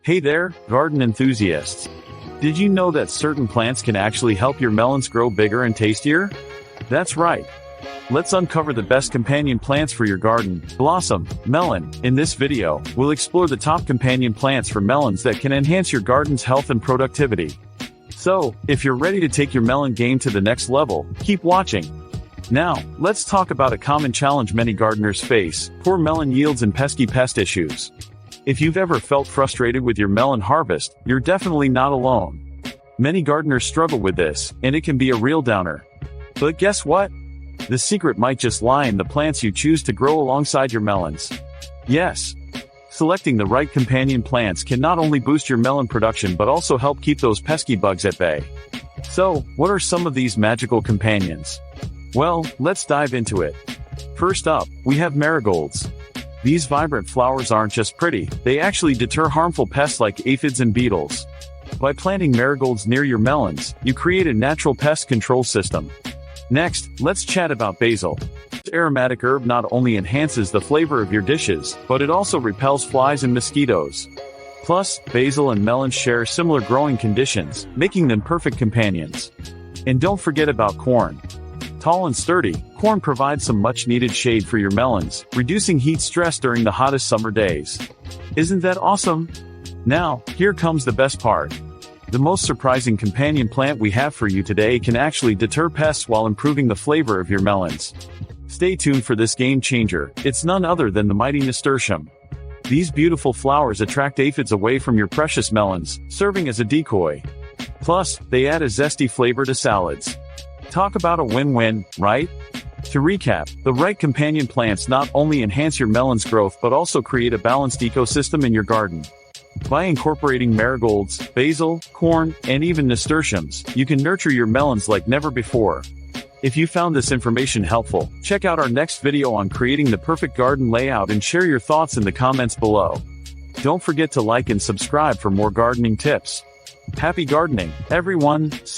Hey there, garden enthusiasts. Did you know that certain plants can actually help your melons grow bigger and tastier? That's right. Let's uncover the best companion plants for your garden. Blossom, melon. In this video, we'll explore the top companion plants for melons that can enhance your garden's health and productivity. So, if you're ready to take your melon game to the next level, keep watching. Now, let's talk about a common challenge many gardeners face: poor melon yields and pesky pest issues. If you've ever felt frustrated with your melon harvest, you're definitely not alone. Many gardeners struggle with this, and it can be a real downer. But guess what? The secret might just lie in the plants you choose to grow alongside your melons. Yes. Selecting the right companion plants can not only boost your melon production but also help keep those pesky bugs at bay. So, what are some of these magical companions? Well, let's dive into it. First up, we have marigolds. These vibrant flowers aren't just pretty, they actually deter harmful pests like aphids and beetles. By planting marigolds near your melons, you create a natural pest control system. Next, let's chat about basil. This aromatic herb not only enhances the flavor of your dishes, but it also repels flies and mosquitoes. Plus, basil and melons share similar growing conditions, making them perfect companions. And don't forget about corn. Tall and sturdy, corn provides some much-needed shade for your melons, reducing heat stress during the hottest summer days. Isn't that awesome? Now, here comes the best part. The most surprising companion plant we have for you today can actually deter pests while improving the flavor of your melons. Stay tuned for this game changer. It's none other than the mighty nasturtium. These beautiful flowers attract aphids away from your precious melons, serving as a decoy. Plus, they add a zesty flavor to salads. Talk about a win-win, right? To recap, the right companion plants not only enhance your melon's growth but also create a balanced ecosystem in your garden. By incorporating marigolds, basil, corn, and even nasturtiums, you can nurture your melons like never before. If you found this information helpful, check out our next video on creating the perfect garden layout and share your thoughts in the comments below. Don't forget to like and subscribe for more gardening tips. Happy gardening, everyone. See